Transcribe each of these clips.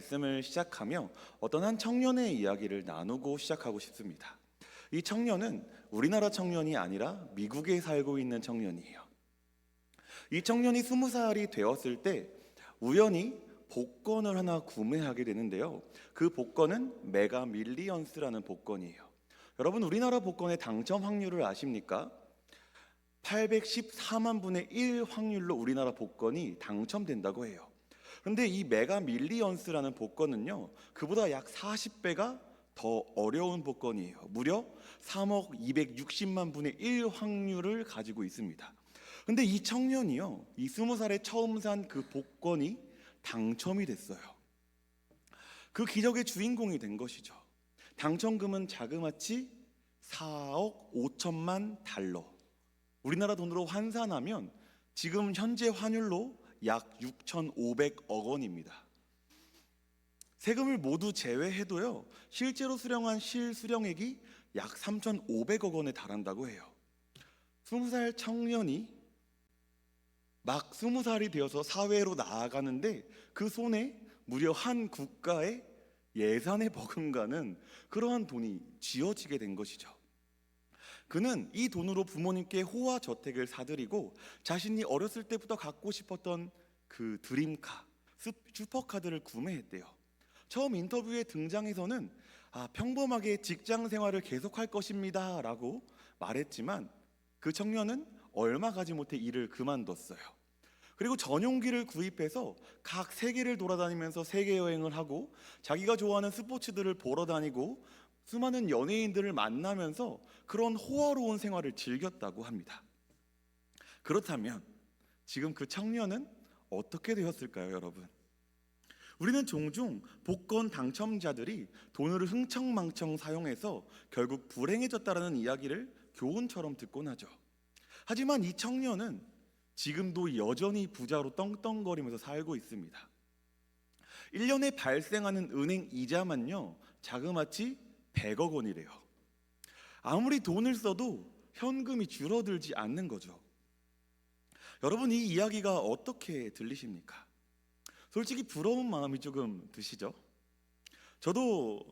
말씀을 시작하며 어떤 한 청년의 이야기를 나누고 시작하고 싶습니다. 이 청년은 우리나라 청년이 아니라 미국에 살고 있는 청년이에요. 이 청년이 20살이 되었을 때 우연히 복권을 하나 구매하게 되는데요. 그 복권은 메가 밀리언스라는 복권이에요. 여러분, 우리나라 복권의 당첨 확률을 아십니까? 814만 분의 1 확률로 우리나라 복권이 당첨된다고 해요. 그런데 이 메가 밀리언스라는 복권은요, 그보다 약 40배가 더 어려운 복권이에요. 무려 3억 260만 분의 1 확률을 가지고 있습니다. 근데 이 청년이요, 이 20살에 처음 산 그 복권이 당첨이 됐어요. 그 기적의 주인공이 된 것이죠. 당첨금은 자그마치 4억 5천만 달러. 우리나라 돈으로 환산하면 지금 현재 환율로 약 6,500억 원입니다. 세금을 모두 제외해도요, 실제로 수령한 실수령액이 약 3,500억 원에 달한다고 해요. 20살 청년이 막 20살이 되어서 사회로 나아가는데 그 손에 무려 한 국가의 예산에 버금가는 그러한 돈이 쥐어지게 된 것이죠. 그는 이 돈으로 부모님께 호화 저택을 사드리고 자신이 어렸을 때부터 갖고 싶었던 그 드림카, 슈퍼카드를 구매했대요. 처음 인터뷰에 등장해서는 평범하게 직장 생활을 계속할 것입니다 라고 말했지만 그 청년은 얼마 가지 못해 일을 그만뒀어요. 그리고 전용기를 구입해서 각 세계를 돌아다니면서 세계 여행을 하고 자기가 좋아하는 스포츠들을 보러 다니고 수많은 연예인들을 만나면서 그런 호화로운 생활을 즐겼다고 합니다. 그렇다면 지금 그 청년은 어떻게 되었을까요, 여러분? 우리는 종종 복권 당첨자들이 돈을 흥청망청 사용해서 결국 불행해졌다라는 이야기를 교훈처럼 듣곤 하죠. 하지만 이 청년은 지금도 여전히 부자로 떵떵거리면서 살고 있습니다. 1년에 발생하는 은행 이자만요, 자그마치 100억 원이래요. 아무리 돈을 써도 현금이 줄어들지 않는 거죠. 여러분, 이 이야기가 어떻게 들리십니까? 솔직히 부러운 마음이 조금 드시죠? 저도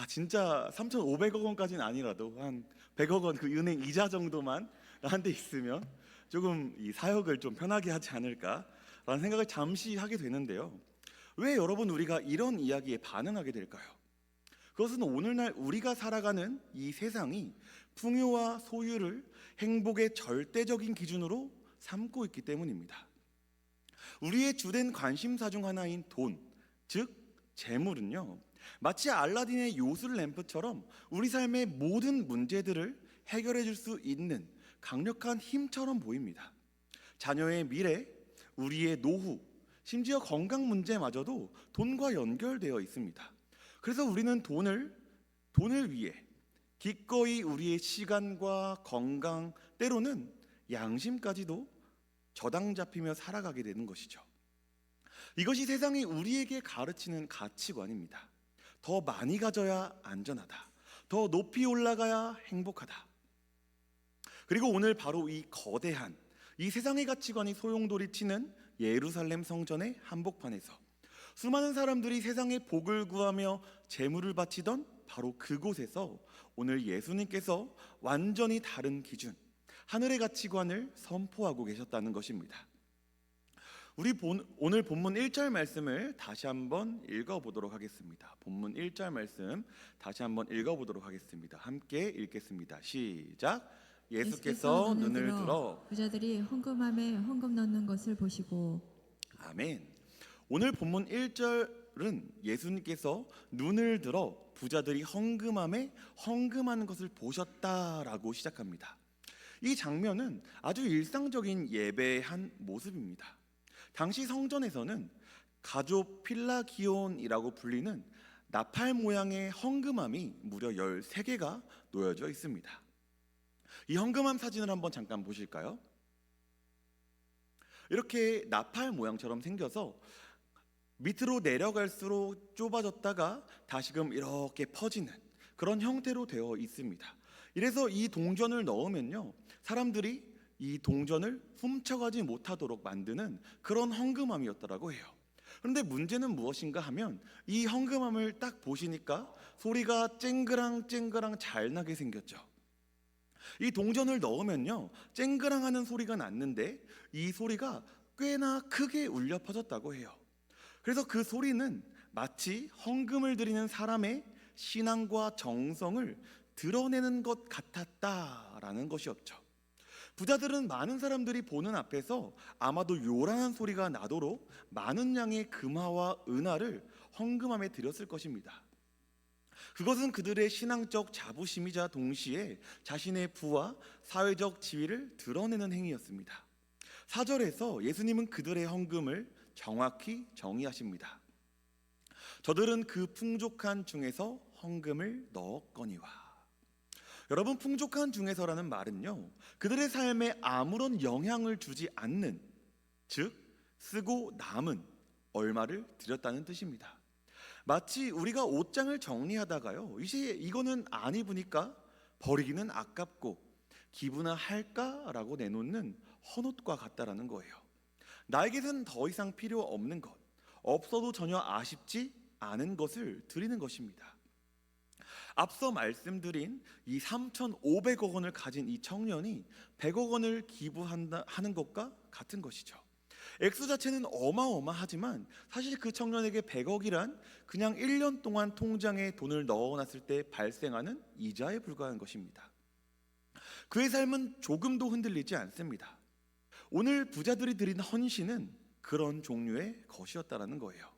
진짜 3,500억 원까지는 아니라도 한 100억 원 그 은행 이자 정도만 한 대 있으면 조금 이 사역을 좀 편하게 하지 않을까라는 생각을 잠시 하게 되는데요. 왜 여러분 우리가 이런 이야기에 반응하게 될까요? 그것은 오늘날 우리가 살아가는 이 세상이 풍요와 소유를 행복의 절대적인 기준으로 삼고 있기 때문입니다. 우리의 주된 관심사 중 하나인 돈, 즉 재물은요, 마치 알라딘의 요술 램프처럼 우리 삶의 모든 문제들을 해결해 줄 수 있는 강력한 힘처럼 보입니다. 자녀의 미래, 우리의 노후, 심지어 건강 문제마저도 돈과 연결되어 있습니다. 그래서 우리는 돈을 위해 기꺼이 우리의 시간과 건강, 때로는 양심까지도 저당 잡히며 살아가게 되는 것이죠. 이것이 세상이 우리에게 가르치는 가치관입니다. 더 많이 가져야 안전하다. 더 높이 올라가야 행복하다. 그리고 오늘 바로 이 거대한 이 세상의 가치관이 소용돌이치는 예루살렘 성전의 한복판에서 수많은 사람들이 세상의 복을 구하며 제물을 바치던 바로 그곳에서 오늘 예수님께서 완전히 다른 기준, 하늘의 가치관을 선포하고 계셨다는 것입니다. 우리 오늘 본문 1절 말씀을 다시 한번 읽어보도록 하겠습니다. 본문 1절 말씀 다시 한번 읽어보도록 하겠습니다. 함께 읽겠습니다. 시작. 예수께서 눈을 들어 부자들이 헌금함에 헌금 넣는 것을 보시고. 아멘. 오늘 본문 1절은 예수님께서 눈을 들어 부자들이 헌금함에 헌금하는 것을 보셨다라고 시작합니다. 이 장면은 아주 일상적인 예배의 한 모습입니다. 당시 성전에서는 가조 필라기온이라고 불리는 나팔 모양의 헌금함이 무려 13개가 놓여져 있습니다. 이 헌금함 사진을 한번 잠깐 보실까요? 이렇게 나팔 모양처럼 생겨서 밑으로 내려갈수록 좁아졌다가 다시금 이렇게 퍼지는 그런 형태로 되어 있습니다. 이래서 이 동전을 넣으면요, 사람들이 이 동전을 훔쳐가지 못하도록 만드는 그런 헌금함이었다라고 해요. 그런데 문제는 무엇인가 하면 이 헌금함을 딱 보시니까 소리가 쨍그랑 잘 나게 생겼죠. 이 동전을 넣으면요, 쨍그랑하는 소리가 났는데 이 소리가 꽤나 크게 울려 퍼졌다고 해요. 그래서 그 소리는 마치 헌금을 드리는 사람의 신앙과 정성을 드러내는 것 같았다라는 것이었죠. 부자들은 많은 사람들이 보는 앞에서 아마도 요란한 소리가 나도록 많은 양의 금화와 은화를 헌금함에 드렸을 것입니다. 그것은 그들의 신앙적 자부심이자 동시에 자신의 부와 사회적 지위를 드러내는 행위였습니다. 4절에서 예수님은 그들의 헌금을 정확히 정의하십니다. 저들은 그 풍족한 중에서 헌금을 넣었거니와. 여러분, 풍족한 중에서라는 말은요, 그들의 삶에 아무런 영향을 주지 않는, 즉 쓰고 남은 얼마를 드렸다는 뜻입니다. 마치 우리가 옷장을 정리하다가요, 이제 이거는 안 입으니까 버리기는 아깝고 기부나 할까라고 내놓는 헌옷과 같다라는 거예요. 나에게는 더 이상 필요 없는 것, 없어도 전혀 아쉽지 않은 것을 드리는 것입니다. 앞서 말씀드린 이 3,500억 원을 가진 이 청년이 100억 원을 기부하는 것과 같은 것이죠. 액수 자체는 어마어마하지만 사실 그 청년에게 100억이란 그냥 1년 동안 통장에 돈을 넣어놨을 때 발생하는 이자에 불과한 것입니다. 그의 삶은 조금도 흔들리지 않습니다. 오늘 부자들이 드린 헌신은 그런 종류의 것이었다라는 거예요.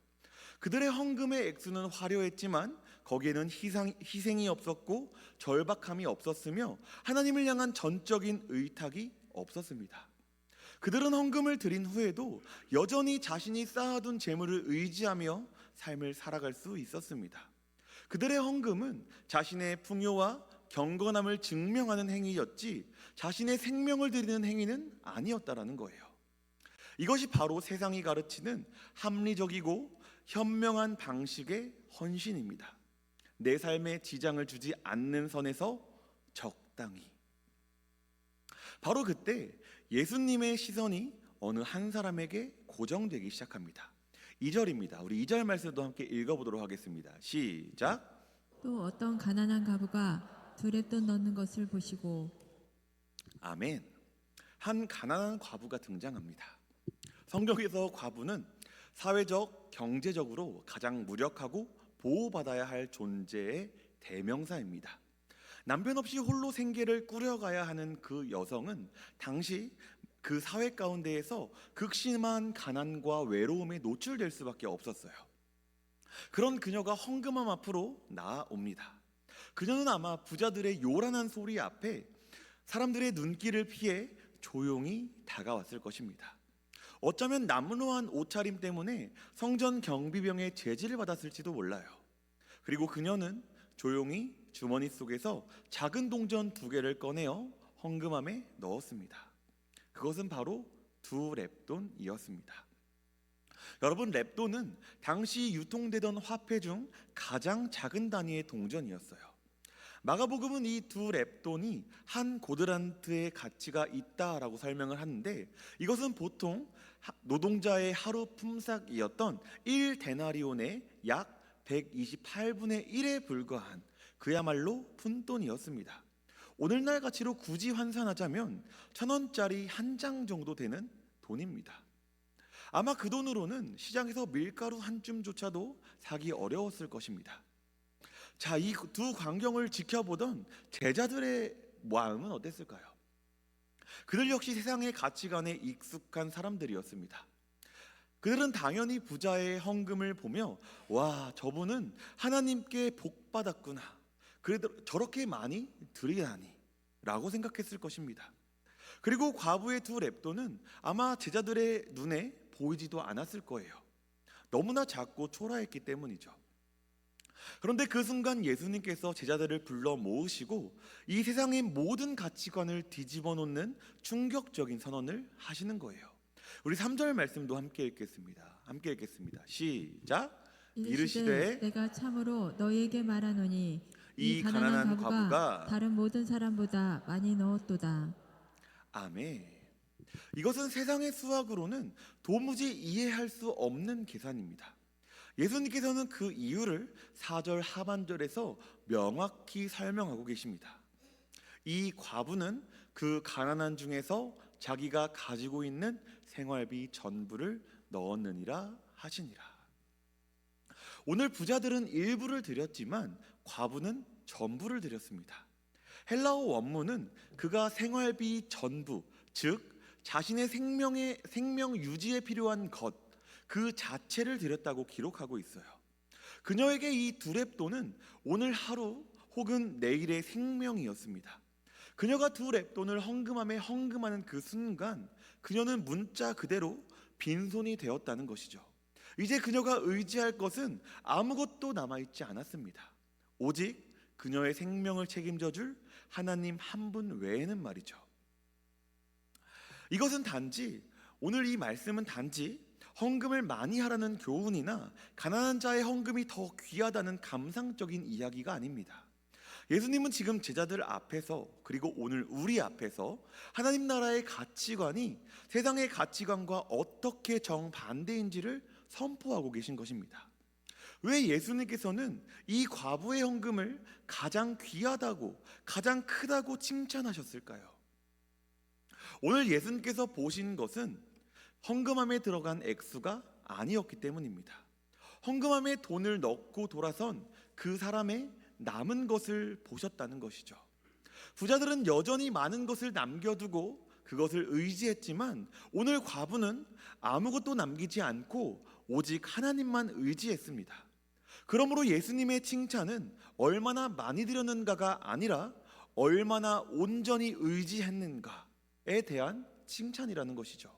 그들의 헌금의 액수는 화려했지만 거기에는 희생이 없었고 절박함이 없었으며 하나님을 향한 전적인 의탁이 없었습니다. 그들은 헌금을 드린 후에도 여전히 자신이 쌓아둔 재물을 의지하며 삶을 살아갈 수 있었습니다. 그들의 헌금은 자신의 풍요와 경건함을 증명하는 행위였지 자신의 생명을 드리는 행위는 아니었다라는 거예요. 이것이 바로 세상이 가르치는 합리적이고 현명한 방식의 헌신입니다. 내 삶에 지장을 주지 않는 선에서 적당히. 바로 그때 예수님의 시선이 어느 한 사람에게 고정되기 시작합니다. 2절입니다. 우리 2절 말씀도 함께 읽어보도록 하겠습니다. 시작. 또 어떤 가난한 과부가 두 랩돈 넣는 것을 보시고. 아멘. 한 가난한 과부가 등장합니다. 성경에서 과부는 사회적, 경제적으로 가장 무력하고 보호받아야 할 존재의 대명사입니다. 남편 없이 홀로 생계를 꾸려가야 하는 그 여성은 당시 그 사회 가운데에서 극심한 가난과 외로움에 노출될 수밖에 없었어요. 그런 그녀가 헌금함 앞으로 나아옵니다. 그녀는 아마 부자들의 요란한 소리 앞에 사람들의 눈길을 피해 조용히 다가왔을 것입니다. 어쩌면 남루한 옷차림 때문에 성전 경비병의 제지를 받았을지도 몰라요. 그리고 그녀는 조용히 주머니 속에서 작은 동전 2개를 꺼내어 헌금함에 넣었습니다. 그것은 바로 2랩돈이었습니다. 여러분, 랩돈은 당시 유통되던 화폐 중 가장 작은 단위의 동전이었어요. 마가복음은 이 2랩돈이 한 고드란트의 가치가 있다라고 설명을 하는데, 이것은 보통 노동자의 하루 품삯이었던 1데나리온의 약 128분의 1에 불과한 그야말로 푼돈이었습니다. 오늘날 가치로 굳이 환산하자면 1,000원짜리 한 장 정도 되는 돈입니다. 아마 그 돈으로는 시장에서 밀가루 한 줌조차도 사기 어려웠을 것입니다. 자, 이 두 광경을 지켜보던 제자들의 마음은 어땠을까요? 그들 역시 세상의 가치관에 익숙한 사람들이었습니다. 그들은 당연히 부자의 헌금을 보며 와, 저분은 하나님께 복 받았구나, 그래도 저렇게 많이 드리다니 라고 생각했을 것입니다. 그리고 과부의 2랩돈은 아마 제자들의 눈에 보이지도 않았을 거예요. 너무나 작고 초라했기 때문이죠. 그런데 그 순간 예수님께서 제자들을 불러 모으시고 이 세상의 모든 가치관을 뒤집어 놓는 충격적인 선언을 하시는 거예요. 우리 3절 말씀도 함께 읽겠습니다. 시작. 이르시되 내가 참으로 너희에게 말하노니 이 가난한 과부가 다른 모든 사람보다 많이 넣었도다. 아멘. 이것은 세상의 수학으로는 도무지 이해할 수 없는 계산입니다. 예수님께서는 그 이유를 4절 하반절에서 명확히 설명하고 계십니다. 이 과부는 그 가난한 중에서 자기가 가지고 있는 생활비 전부를 넣었느니라 하시니라. 오늘 부자들은 일부를 드렸지만 과부는 전부를 드렸습니다. 헬라어 원문은 그가 생활비 전부, 즉 자신의 생명 유지에 필요한 것, 그 자체를 드렸다고 기록하고 있어요. 그녀에게 이 두 렙돈은 오늘 하루 혹은 내일의 생명이었습니다. 그녀가 두 렙돈을 헌금하는 그 순간 그녀는 문자 그대로 빈손이 되었다는 것이죠. 이제 그녀가 의지할 것은 아무것도 남아있지 않았습니다. 오직 그녀의 생명을 책임져 줄 하나님 한 분 외에는 말이죠. 이것은 오늘 이 말씀은 단지 헌금을 많이 하라는 교훈이나 가난한 자의 헌금이 더 귀하다는 감상적인 이야기가 아닙니다. 예수님은 지금 제자들 앞에서, 그리고 오늘 우리 앞에서 하나님 나라의 가치관이 세상의 가치관과 어떻게 정반대인지를 선포하고 계신 것입니다. 왜 예수님께서는 이 과부의 헌금을 가장 귀하다고, 가장 크다고 칭찬하셨을까요? 오늘 예수님께서 보신 것은 헌금함에 들어간 액수가 아니었기 때문입니다. 헌금함에 돈을 넣고 돌아선 그 사람의 남은 것을 보셨다는 것이죠. 부자들은 여전히 많은 것을 남겨두고 그것을 의지했지만 오늘 과부는 아무것도 남기지 않고 오직 하나님만 의지했습니다. 그러므로 예수님의 칭찬은 얼마나 많이 드렸는가가 아니라 얼마나 온전히 의지했는가에 대한 칭찬이라는 것이죠.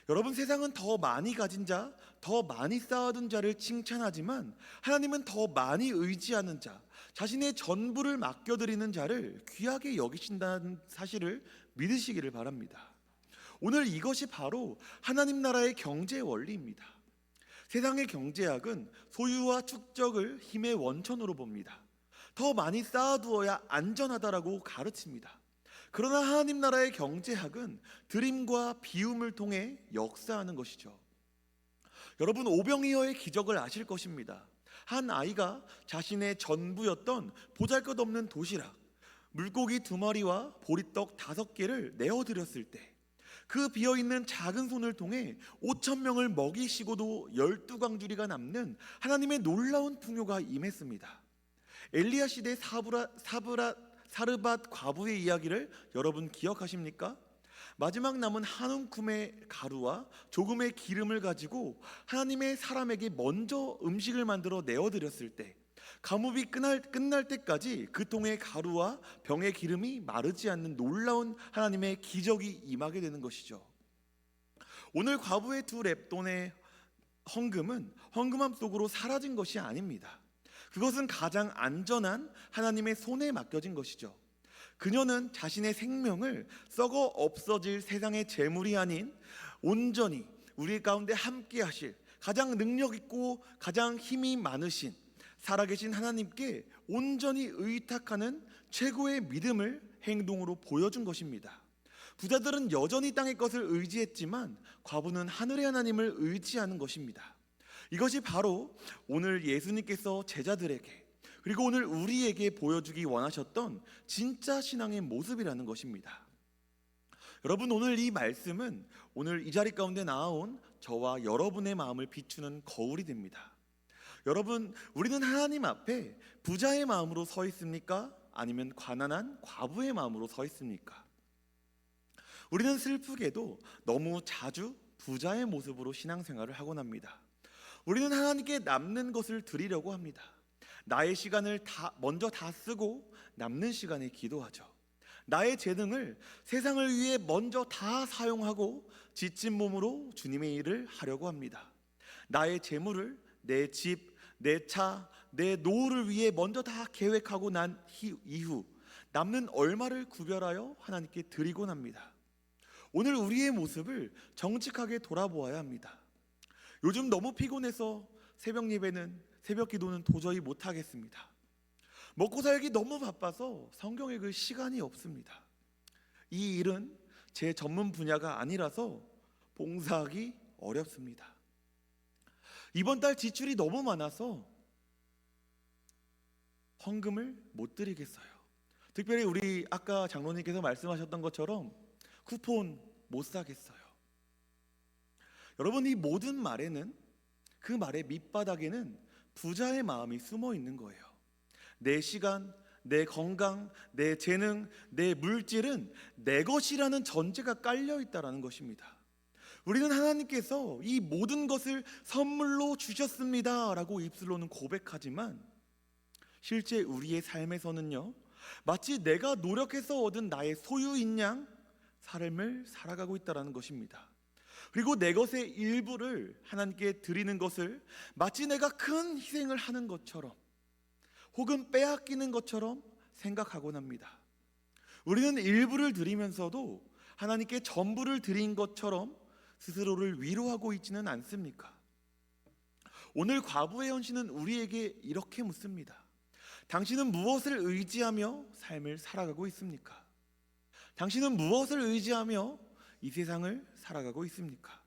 여러분, 세상은 더 많이 가진 자, 더 많이 쌓아둔 자를 칭찬하지만 하나님은 더 많이 의지하는 자, 자신의 전부를 맡겨드리는 자를 귀하게 여기신다는 사실을 믿으시기를 바랍니다. 오늘 이것이 바로 하나님 나라의 경제 원리입니다. 세상의 경제학은 소유와 축적을 힘의 원천으로 봅니다. 더 많이 쌓아두어야 안전하다라고 가르칩니다. 그러나 하나님 나라의 경제학은 드림과 비움을 통해 역사하는 것이죠. 여러분, 오병이어의 기적을 아실 것입니다. 한 아이가 자신의 전부였던 보잘것없는 도시락, 물고기 2마리와 보리떡 5개를 내어드렸을 때 그 비어있는 작은 손을 통해 5,000명을 먹이시고도 12광주리가 남는 하나님의 놀라운 풍요가 임했습니다. 엘리야 시대 사르밧 과부의 이야기를 여러분 기억하십니까? 마지막 남은 한 움큼의 가루와 조금의 기름을 가지고 하나님의 사람에게 먼저 음식을 만들어 내어드렸을 때 가뭄이 끝날 때까지 그 통의 가루와 병의 기름이 마르지 않는 놀라운 하나님의 기적이 임하게 되는 것이죠. 오늘 과부의 2렙돈의 헌금은 헌금함 속으로 사라진 것이 아닙니다. 그것은 가장 안전한 하나님의 손에 맡겨진 것이죠. 그녀는 자신의 생명을 썩어 없어질 세상의 재물이 아닌 온전히 우리 가운데 함께 하실 가장 능력 있고 가장 힘이 많으신 살아계신 하나님께 온전히 의탁하는 최고의 믿음을 행동으로 보여준 것입니다. 부자들은 여전히 땅의 것을 의지했지만 과부는 하늘의 하나님을 의지하는 것입니다. 이것이 바로 오늘 예수님께서 제자들에게 그리고 오늘 우리에게 보여주기 원하셨던 진짜 신앙의 모습이라는 것입니다. 여러분, 오늘 이 말씀은 오늘 이 자리 가운데 나온 저와 여러분의 마음을 비추는 거울이 됩니다. 여러분, 우리는 하나님 앞에 부자의 마음으로 서 있습니까? 아니면 가난한 과부의 마음으로 서 있습니까? 우리는 슬프게도 너무 자주 부자의 모습으로 신앙생활을 하곤 합니다. 우리는 하나님께 남는 것을 드리려고 합니다. 나의 시간을 먼저 다 쓰고 남는 시간에 기도하죠. 나의 재능을 세상을 위해 먼저 다 사용하고 지친 몸으로 주님의 일을 하려고 합니다. 나의 재물을 내 집, 내 차, 내 노후를 위해 먼저 다 계획하고 난 이후 남는 얼마를 구별하여 하나님께 드리곤 합니다. 오늘 우리의 모습을 정직하게 돌아보아야 합니다. 요즘 너무 피곤해서 새벽 예배는 새벽 기도는 도저히 못하겠습니다. 먹고 살기 너무 바빠서 성경 읽을 시간이 없습니다. 이 일은 제 전문 분야가 아니라서 봉사하기 어렵습니다. 이번 달 지출이 너무 많아서 헌금을 못 드리겠어요. 특별히 우리 아까 장로님께서 말씀하셨던 것처럼 쿠폰 못 사겠어요. 여러분, 이 모든 말에는, 그 말의 밑바닥에는 부자의 마음이 숨어 있는 거예요. 내 시간, 내 건강, 내 재능, 내 물질은 내 것이라는 전제가 깔려 있다라는 것입니다. 우리는 하나님께서 이 모든 것을 선물로 주셨습니다 라고 입술로는 고백하지만 실제 우리의 삶에서는요, 마치 내가 노력해서 얻은 나의 소유인 양 삶을 살아가고 있다는 것입니다. 그리고 내 것의 일부를 하나님께 드리는 것을 마치 내가 큰 희생을 하는 것처럼 혹은 빼앗기는 것처럼 생각하곤 합니다. 우리는 일부를 드리면서도 하나님께 전부를 드린 것처럼 스스로를 위로하고 있지는 않습니까? 오늘 과부의 헌신은 우리에게 이렇게 묻습니다. 당신은 무엇을 의지하며 삶을 살아가고 있습니까? 당신은 무엇을 의지하며 이 세상을 살아가고 있습니까?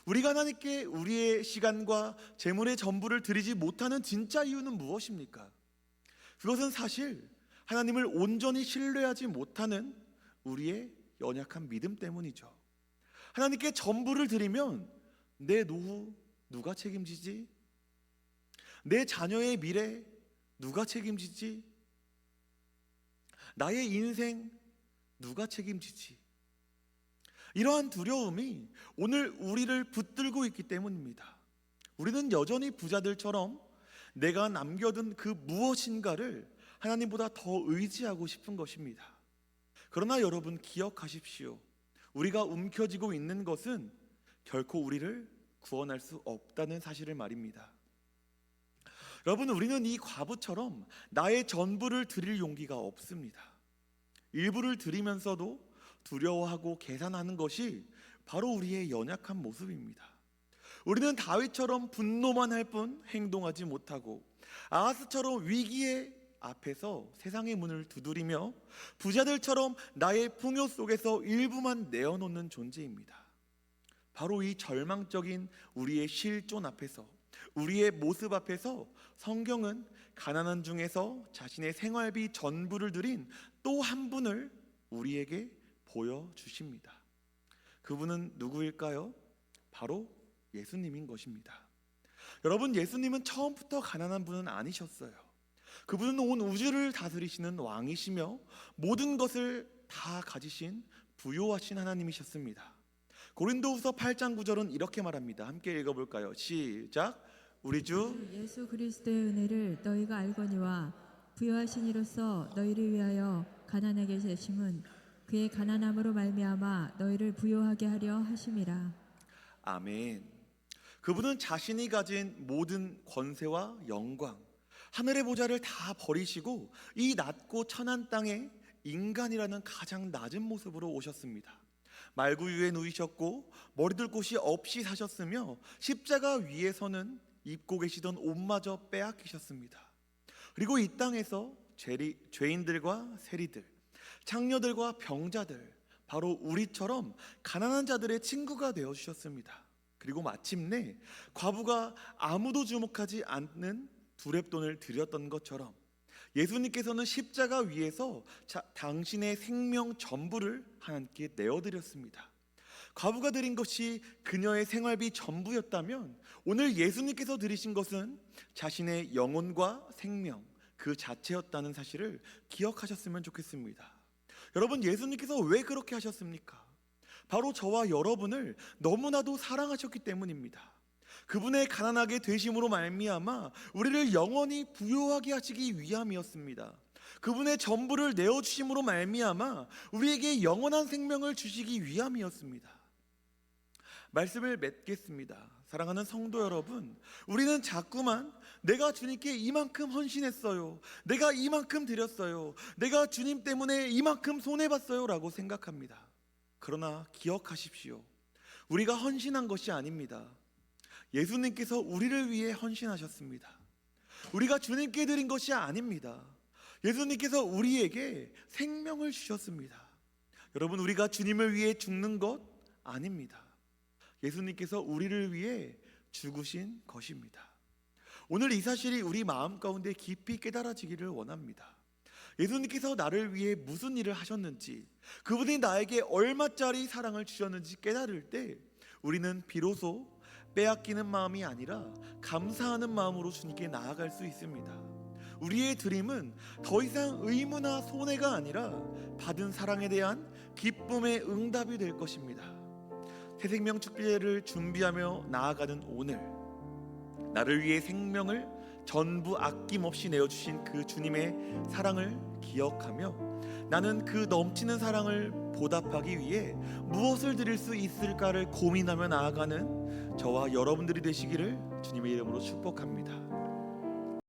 우리가 하나님께 우리의 시간과 재물의 전부를 드리지 못하는 진짜 이유는 무엇입니까? 그것은 사실 하나님을 온전히 신뢰하지 못하는 우리의 연약한 믿음 때문이죠. 하나님께 전부를 드리면 내 노후 누가 책임지지? 내 자녀의 미래 누가 책임지지? 나의 인생 누가 책임지지? 이러한 두려움이 오늘 우리를 붙들고 있기 때문입니다. 우리는 여전히 부자들처럼 내가 남겨둔 그 무엇인가를 하나님보다 더 의지하고 싶은 것입니다. 그러나 여러분 기억하십시오. 우리가 움켜쥐고 있는 것은 결코 우리를 구원할 수 없다는 사실을 말입니다. 여러분, 우리는 이 과부처럼 나의 전부를 드릴 용기가 없습니다. 일부를 드리면서도 두려워하고 계산하는 것이 바로 우리의 연약한 모습입니다. 우리는 다윗처럼 분노만 할 뿐 행동하지 못하고 아하스처럼 위기의 앞에서 세상의 문을 두드리며 부자들처럼 나의 풍요 속에서 일부만 내어놓는 존재입니다. 바로 이 절망적인 우리의 실존 앞에서, 우리의 모습 앞에서 성경은 가난한 중에서 자신의 생활비 전부를 드린 또 한 분을 우리에게 보여주십니다. 그분은 누구일까요? 바로 예수님인 것입니다. 여러분, 예수님은 처음부터 가난한 분은 아니셨어요. 그분은 온 우주를 다스리시는 왕이시며 모든 것을 다 가지신 부요하신 하나님이셨습니다. 고린도후서 8장 9절은 이렇게 말합니다. 함께 읽어볼까요? 시작. 우리 주 예수 그리스도의 은혜를 너희가 알거니와 부요하신 이로써 너희를 위하여 가난하게 되심은 그의 가난함으로 말미암아 너희를 부요하게 하려 하심이라. 아멘. 그분은 자신이 가진 모든 권세와 영광, 하늘의 보좌를 다 버리시고 이 낮고 천한 땅에 인간이라는 가장 낮은 모습으로 오셨습니다. 말구유에 누이셨고 머리둘 곳이 없이 사셨으며 십자가 위에서는 입고 계시던 옷마저 빼앗기셨습니다. 그리고 이 땅에서 죄인들과 세리들, 창녀들과 병자들, 바로 우리처럼 가난한 자들의 친구가 되어주셨습니다. 그리고 마침내 과부가 아무도 주목하지 않는 두렙돈을 드렸던 것처럼 예수님께서는 십자가 위에서 당신의 생명 전부를 하나님께 내어드렸습니다. 과부가 드린 것이 그녀의 생활비 전부였다면 오늘 예수님께서 드리신 것은 자신의 영혼과 생명 그 자체였다는 사실을 기억하셨으면 좋겠습니다. 여러분, 예수님께서 왜 그렇게 하셨습니까? 바로 저와 여러분을 너무나도 사랑하셨기 때문입니다. 그분의 가난하게 되심으로 말미암아 우리를 영원히 부요하게 하시기 위함이었습니다. 그분의 전부를 내어주심으로 말미암아 우리에게 영원한 생명을 주시기 위함이었습니다. 말씀을 맺겠습니다. 사랑하는 성도 여러분, 우리는 자꾸만 내가 주님께 이만큼 헌신했어요, 내가 이만큼 드렸어요, 내가 주님 때문에 이만큼 손해봤어요 라고 생각합니다. 그러나 기억하십시오. 우리가 헌신한 것이 아닙니다. 예수님께서 우리를 위해 헌신하셨습니다. 우리가 주님께 드린 것이 아닙니다. 예수님께서 우리에게 생명을 주셨습니다. 여러분, 우리가 주님을 위해 죽는 것 아닙니다. 예수님께서 우리를 위해 죽으신 것입니다. 오늘 이 사실이 우리 마음 가운데 깊이 깨달아지기를 원합니다. 예수님께서 나를 위해 무슨 일을 하셨는지, 그분이 나에게 얼마짜리 사랑을 주셨는지 깨달을 때 우리는 비로소 빼앗기는 마음이 아니라 감사하는 마음으로 주님께 나아갈 수 있습니다. 우리의 드림은 더 이상 의무나 손해가 아니라 받은 사랑에 대한 기쁨의 응답이 될 것입니다. 새생명 축제를 준비하며 나아가는 오늘, 나를 위해 생명을 전부 아낌없이 내어주신 그 주님의 사랑을 기억하며 나는 그 넘치는 사랑을 보답하기 위해 무엇을 드릴 수 있을까를 고민하며 나아가는 저와 여러분들이 되시기를 주님의 이름으로 축복합니다.